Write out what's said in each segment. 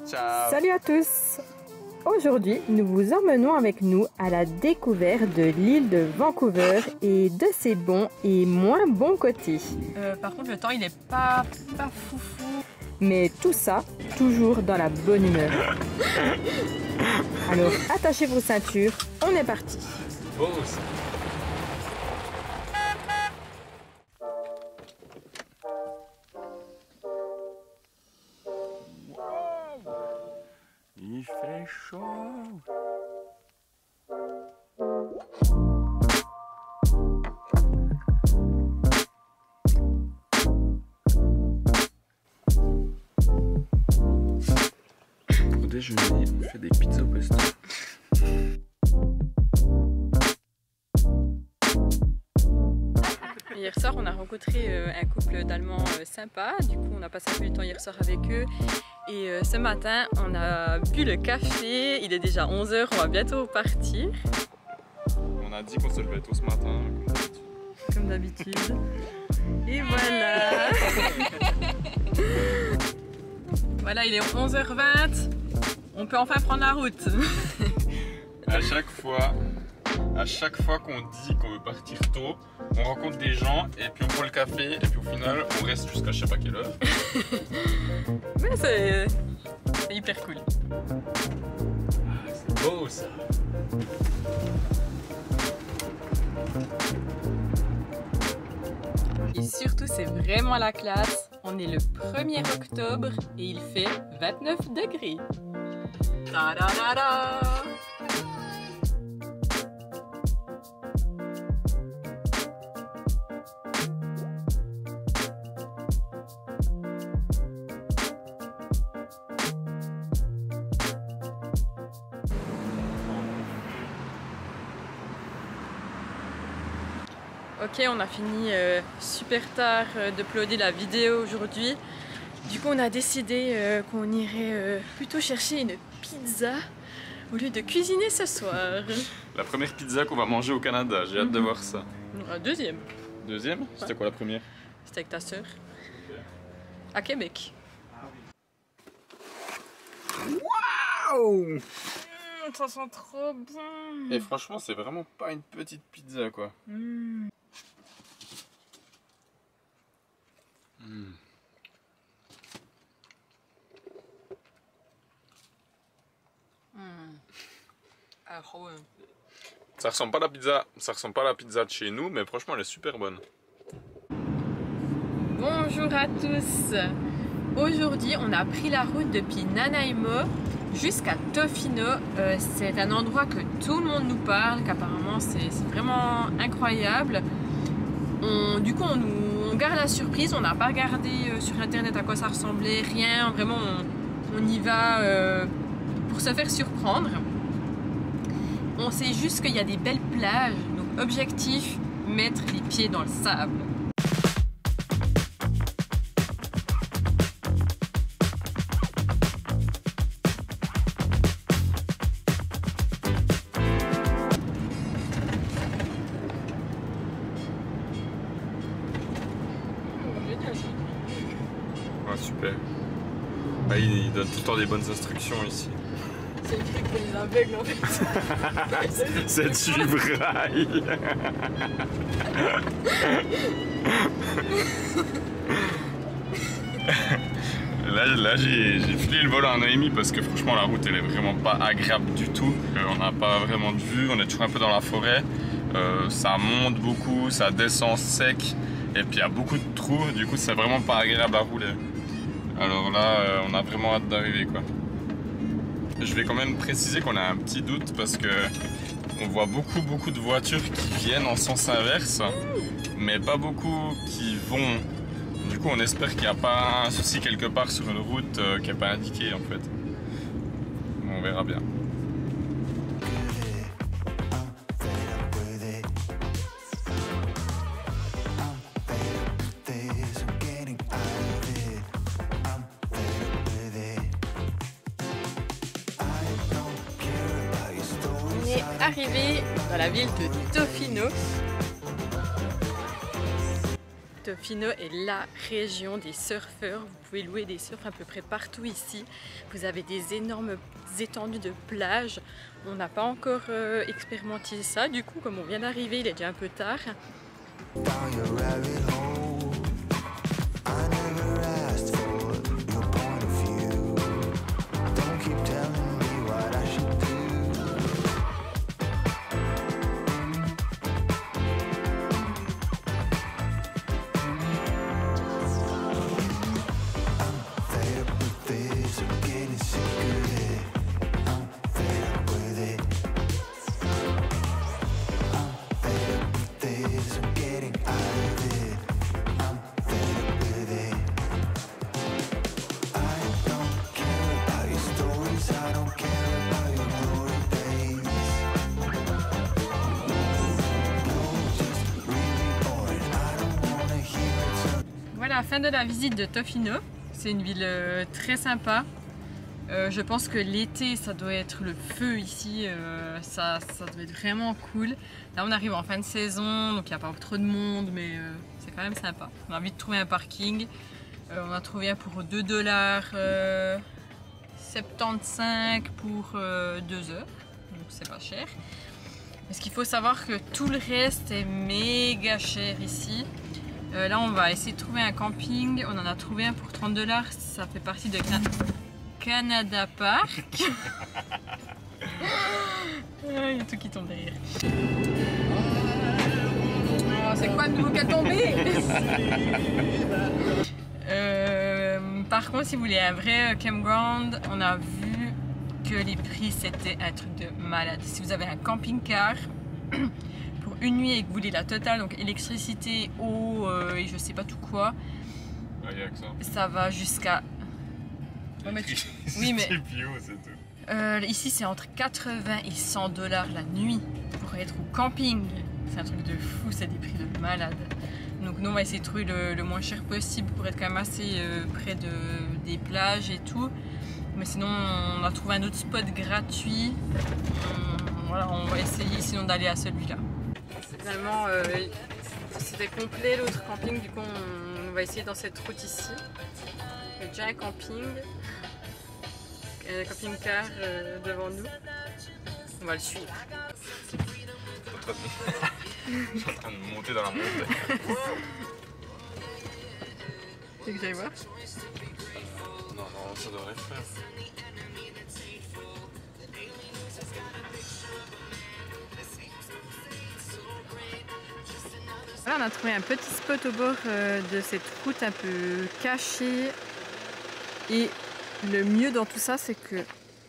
Ciao. Salut à tous! Aujourd'hui, nous vous emmenons avec nous à la découverte de l'île de Vancouver et de ses bons et moins bons côtés. Par contre, le temps, il est pas foufou. Mais tout ça, toujours dans la bonne humeur. Alors, attachez vos ceintures, on est parti! Beau ça. Il fait chaud. Au déjeuner, on fait des pizzas au pesto. Hier soir, on a rencontré un couple d'Allemands sympa. Du coup, on a passé un peu de temps hier soir avec eux. Et ce matin, on a bu le café. Il est déjà 11 h, on va bientôt partir. On a dit qu'on se levait tôt ce matin, Comme d'habitude. Et voilà. Voilà, il est 11 h 20. On peut enfin prendre la route. À chaque fois qu'on dit qu'on veut partir tôt, on rencontre des gens et puis on prend le café et puis au final on reste jusqu'à je sais pas quelle heure. Mais c'est hyper cool. C'est beau ça. Et surtout, c'est vraiment la classe. On est le 1er octobre et il fait 29 degrés. Ta da da da. Ok, on a fini super tard d'uploader la vidéo aujourd'hui. Du coup, on a décidé qu'on irait plutôt chercher une pizza au lieu de cuisiner ce soir. La première pizza qu'on va manger au Canada, j'ai hâte de voir ça. Deuxième. Deuxième? C'était quoi la première? C'était avec ta sœur. À Québec. Waouh! Ça sent trop bon. Et franchement, c'est vraiment pas une petite pizza quoi. Ça ressemble pas à la pizza de chez nous, mais franchement elle est super bonne. Bonjour à tous. Aujourd'hui, on a pris la route depuis Nanaimo jusqu'à Tofino. C'est un endroit que tout le monde nous parle, qu'apparemment c'est vraiment incroyable. Du coup, on garde la surprise. On n'a pas regardé sur internet à quoi ça ressemblait, rien. Vraiment, on y va pour se faire surprendre. On sait juste qu'il y a des belles plages, donc objectif, mettre les pieds dans le sable. Ouais, super. Bah, il donne tout le temps des bonnes instructions ici. C'est écrit pour les aveugles en fait. C'est du braille. Là j'ai filé le volant à Noémie parce que franchement la route elle est vraiment pas agréable du tout. On n'a pas vraiment de vue, on est toujours un peu dans la forêt. Ça monte beaucoup, ça descend sec et puis il y a beaucoup de trous, du coup c'est vraiment pas agréable à rouler. Alors là on a vraiment hâte d'arriver quoi. Je vais quand même préciser qu'on a un petit doute parce que on voit beaucoup de voitures qui viennent en sens inverse, mais pas beaucoup qui vont. Du coup, on espère qu'il n'y a pas un souci quelque part sur une route qui n'est pas indiquée en fait. On verra bien. On est arrivé dans la ville de Tofino. Tofino est la région des surfeurs. Vous pouvez louer des surfs à peu près partout ici. Vous avez des énormes étendues de plage. On n'a pas encore expérimenté ça. Du coup, comme on vient d'arriver, il est déjà un peu tard. Voilà la fin de la visite de Tofino. C'est une ville très sympa. Je pense que l'été ça doit être le feu ici, ça doit être vraiment cool. Là on arrive en fin de saison donc il n'y a pas trop de monde mais c'est quand même sympa. On a envie de trouver un parking. On a trouvé un pour 2 $, 75 pour 2 heures, donc c'est pas cher. Mais ce qu'il faut savoir que tout le reste est méga cher ici. Là on va essayer de trouver un camping, on en a trouvé un pour 30 $, ça fait partie de Canada Park. Il y a tout qui tombe derrière. Oh, c'est quoi le nouveau qui a tombé? Par contre, si vous voulez un vrai campground, on a vu que les prix c'était un truc de malade. Si vous avez un camping-car pour une nuit et que vous voulez la totale, donc électricité, eau et je sais pas tout quoi, ça va jusqu'à... Oui, mais ici c'est entre 80 et 100 $ la nuit pour être au camping. C'est un truc de fou, c'est des prix de malade. Donc nous on va essayer de trouver le moins cher possible pour être quand même assez près des plages et tout. Mais sinon on a trouvé un autre spot gratuit. Voilà, on va essayer sinon d'aller à celui-là. Finalement c'était complet l'autre camping, du coup on va essayer dans cette route ici. Il y a déjà un camping. Un camping-car devant nous. On va le suivre. Je suis en train de monter dans la montagne. Tu veux que j'aille voir? Non, ça devrait le faire. Voilà, on a trouvé un petit spot au bord de cette route un peu cachée. Et le mieux dans tout ça, c'est que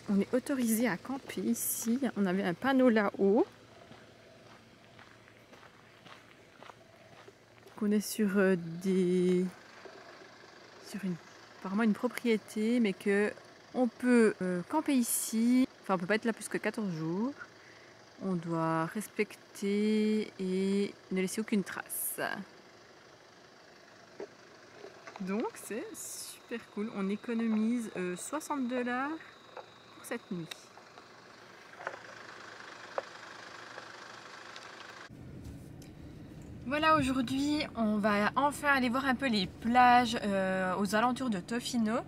on est autorisé à camper ici. On avait un panneau là-haut. On est sur apparemment une propriété, mais que on peut camper ici. Enfin, on peut pas être là plus que 14 jours. On doit respecter et ne laisser aucune trace. Donc c'est super cool. On économise 60 $ pour cette nuit. Voilà, aujourd'hui on va enfin aller voir un peu les plages aux alentours de Tofino.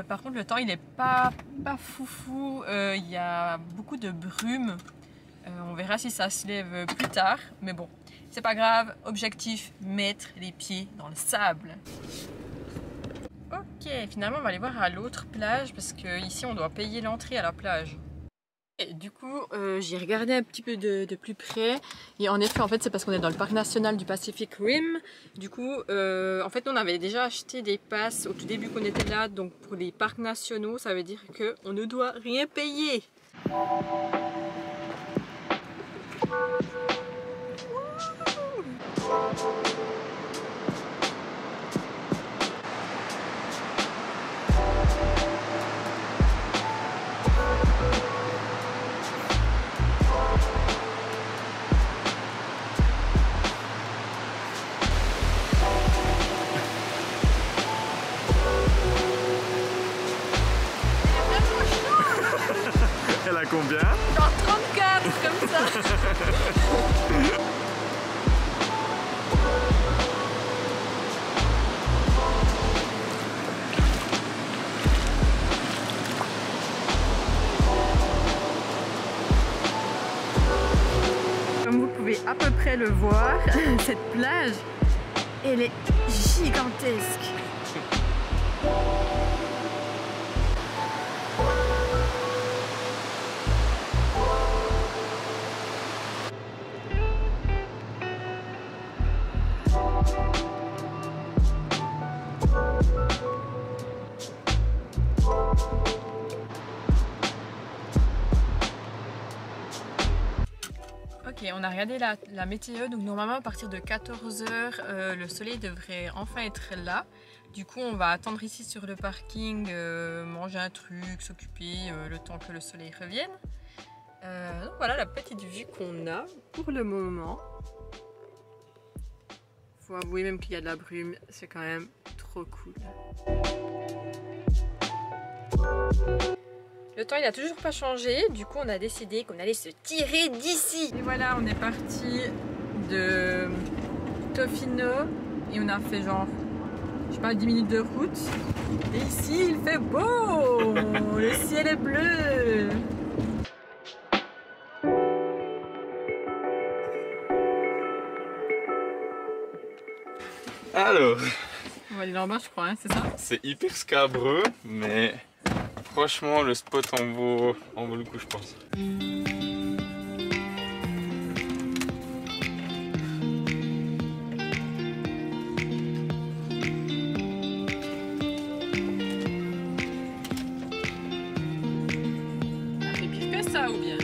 Par contre le temps il est pas foufou, il y a beaucoup de brume. On verra si ça se lève plus tard, mais bon, c'est pas grave. Objectif, mettre les pieds dans le sable. Ok, finalement on va aller voir à l'autre plage parce que ici on doit payer l'entrée à la plage. Et du coup, j'ai regardé un petit peu de plus près et en effet, en fait, c'est parce qu'on est dans le parc national du Pacific Rim. Du coup, en fait, on avait déjà acheté des passes au tout début qu'on était là. Donc, pour les parcs nationaux, ça veut dire qu'on ne doit rien payer. Elle a combien? Dans 34, comme ça. après le voir, cette plage, elle est gigantesque. Ok, on a regardé la météo, donc normalement à partir de 14 h, le soleil devrait enfin être là. Du coup, on va attendre ici sur le parking, manger un truc, s'occuper le temps que le soleil revienne. Donc voilà la petite vue qu'on a pour le moment. Faut avouer même qu'il y a de la brume, c'est quand même trop cool. Le temps il a toujours pas changé, du coup on a décidé qu'on allait se tirer d'ici. Et voilà, on est parti de Tofino et on a fait genre, je sais pas, 10 minutes de route. Et ici il fait beau, le ciel est bleu. Alors, On va aller là en bas je crois, hein, c'est ça? c'est hyper scabreux, mais franchement le spot en vaut le coup je pense. Ça fait pire que ça ou bien?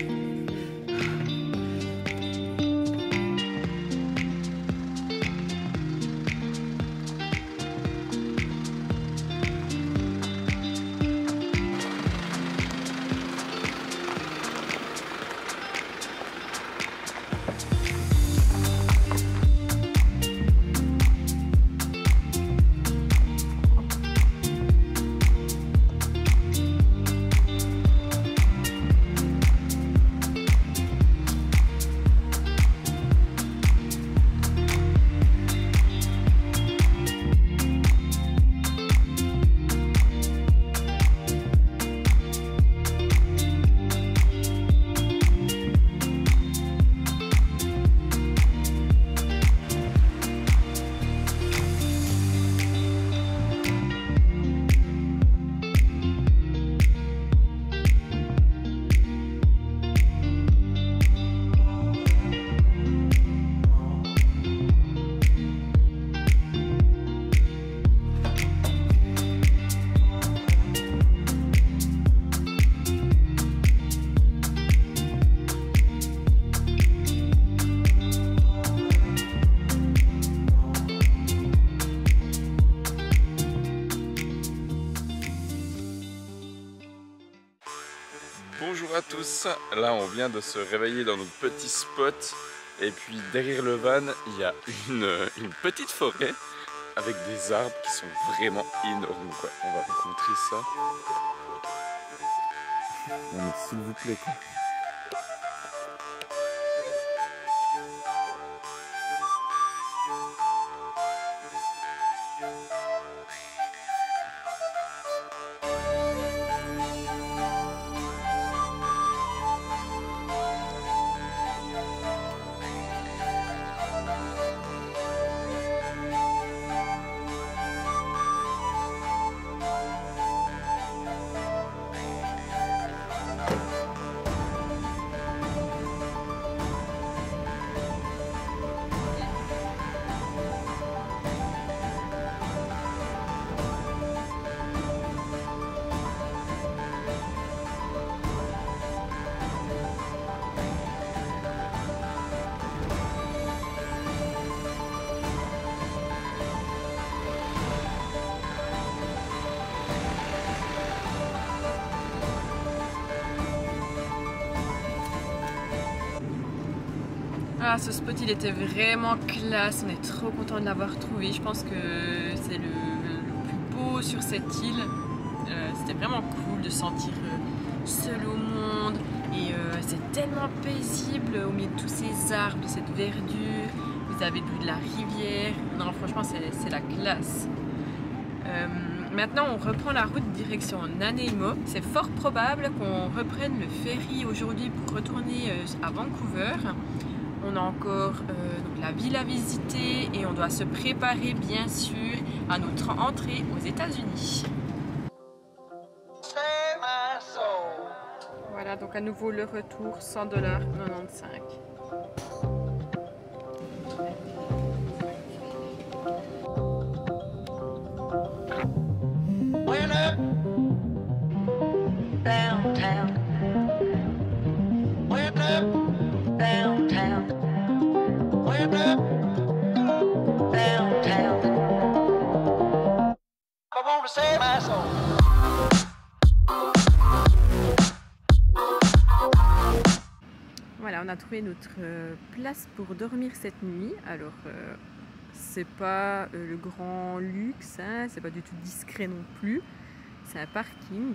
Bonjour à tous, là on vient de se réveiller dans notre petit spot et puis derrière le van il y a une petite forêt avec des arbres qui sont vraiment énormes quoi. On va vous montrer ça. Non mais s'il vous plaît quoi. Ah, ce spot il était vraiment classe, on est trop content de l'avoir trouvé. Je pense que c'est le plus beau sur cette île. C'était vraiment cool de se sentir seul au monde et c'est tellement paisible au milieu de tous ces arbres, de cette verdure. Vous avez vu de la rivière. Non, franchement, c'est la classe. Maintenant, on reprend la route direction Nanaimo. C'est fort probable qu'on reprenne le ferry aujourd'hui pour retourner à Vancouver. On a encore donc la ville à visiter et on doit se préparer bien sûr à notre entrée aux États-Unis. Voilà, donc à nouveau le retour, $100,95. Downtown. Went up, downtown. Went up, downtown. I want to save my soul. Voilà, on a trouvé notre place pour dormir cette nuit. Alors, c'est pas le grand luxe, hein, c'est pas du tout discret non plus. C'est un parking.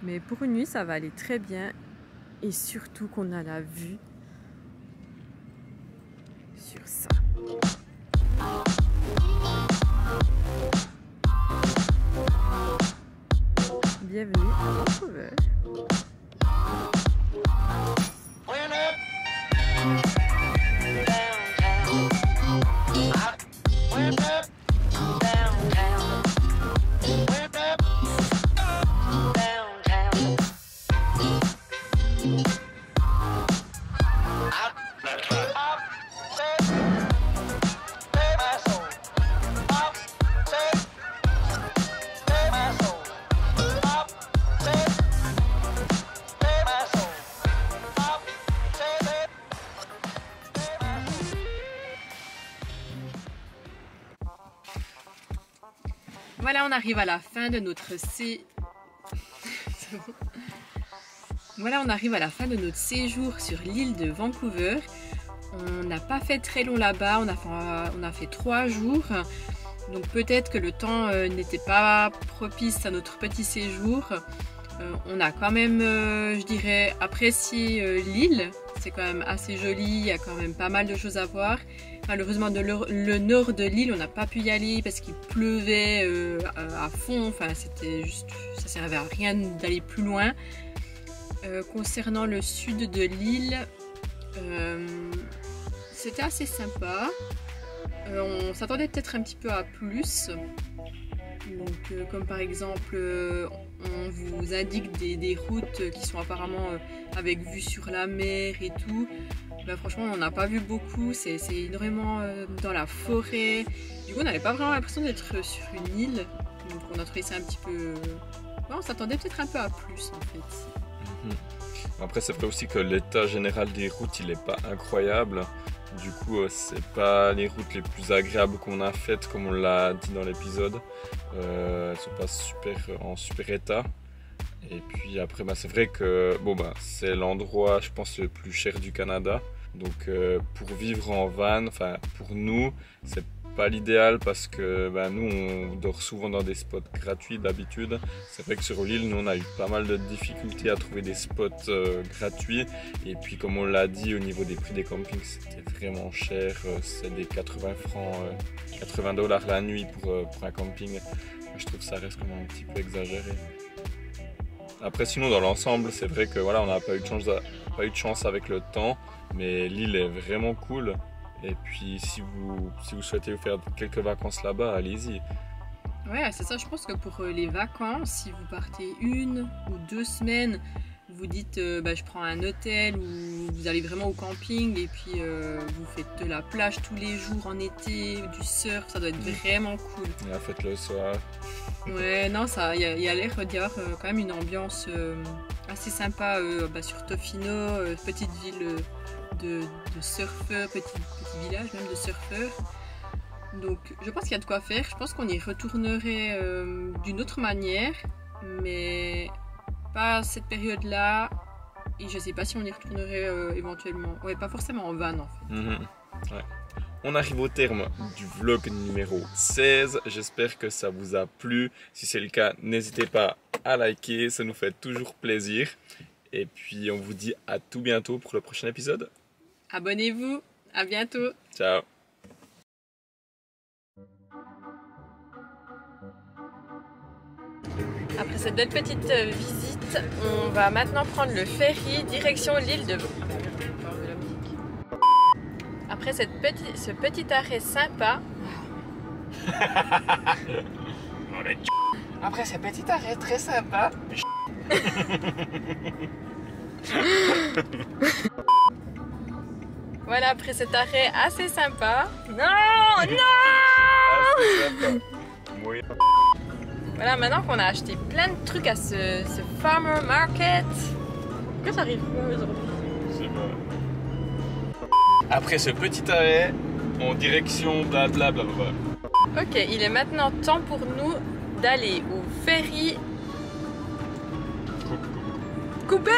Mais pour une nuit, ça va aller très bien. Et surtout qu'on a la vue sur ça. Bienvenue à Vancouver. Voilà, on arrive à la fin de notre Voilà, on arrive à la fin de notre séjour sur l'île de Vancouver. On n'a pas fait très long là-bas, on a fait 3 jours. Donc peut-être que le temps n'était pas propice à notre petit séjour. On a quand même, je dirais, apprécié l'île. C'est quand même assez joli, il y a quand même pas mal de choses à voir. Malheureusement, le nord de l'île, on n'a pas pu y aller parce qu'il pleuvait à fond. Enfin, c'était juste, ça servait à rien d'aller plus loin. Concernant le sud de l'île, c'était assez sympa. On s'attendait peut-être un petit peu à plus. Donc, comme par exemple, on vous indique des routes qui sont apparemment avec vue sur la mer et tout. Ben, franchement, on n'a pas vu beaucoup. C'est énormément dans la forêt. Du coup, on n'avait pas vraiment l'impression d'être sur une île. Donc, on a trouvé ça un petit peu... Ouais, on s'attendait peut-être un peu à plus en fait. Après, c'est vrai aussi que l'état général des routes, il n'est pas incroyable. Du coup, c'est pas les routes les plus agréables qu'on a faites, comme on l'a dit dans l'épisode. Elles sont pas en super état. Et puis après, c'est vrai que c'est l'endroit, je pense, le plus cher du Canada. Donc pour vivre en van, pour nous, c'est pas l'idéal parce que nous, on dort souvent dans des spots gratuits d'habitude. C'est vrai que sur l'île, nous, on a eu pas mal de difficultés à trouver des spots gratuits. Et puis, comme on l'a dit, au niveau des prix des campings, c'était vraiment cher. C'est des 80 francs, $80 la nuit pour un camping. Je trouve que ça reste quand même un petit peu exagéré. Après, sinon, dans l'ensemble, c'est vrai que voilà, on n'a pas eu de chance avec le temps, mais l'île est vraiment cool. Et puis, si vous souhaitez vous faire quelques vacances là-bas, allez-y. Ouais, c'est ça. Je pense que pour les vacances, si vous partez 1 ou 2 semaines, vous dites je prends un hôtel ou vous allez vraiment au camping et puis vous faites de la plage tous les jours en été, du surf, ça doit être vraiment cool. Et faites-le le soir. Ouais, non, il y a l'air d'y avoir quand même une ambiance assez sympa sur Tofino, petite ville de surfeurs, petit village même de surfeurs. Donc je pense qu'il y a de quoi faire. Je pense qu'on y retournerait d'une autre manière, mais pas à cette période-là. Et je sais pas si on y retournerait éventuellement. Ouais, pas forcément en van en fait. Ouais. On arrive au terme du vlog numéro 16. J'espère que ça vous a plu. Si c'est le cas, n'hésitez pas à liker. Ça nous fait toujours plaisir. Et puis on vous dit à tout bientôt pour le prochain épisode. Abonnez-vous. À bientôt. Ciao. Après cette belle petite visite, on va maintenant prendre le ferry direction l'île de... après ce petit arrêt sympa. Après ce petit arrêt très sympa. Voilà, après cet arrêt assez sympa. Non, non. Oui. Voilà, maintenant qu'on a acheté plein de trucs à ce farmer market. Pourquoi j'arrive pas aujourd'hui? Je sais pas. Après ce petit arrêt, en direction blablabla. Ok, il est maintenant temps pour nous d'aller au ferry. Coupé.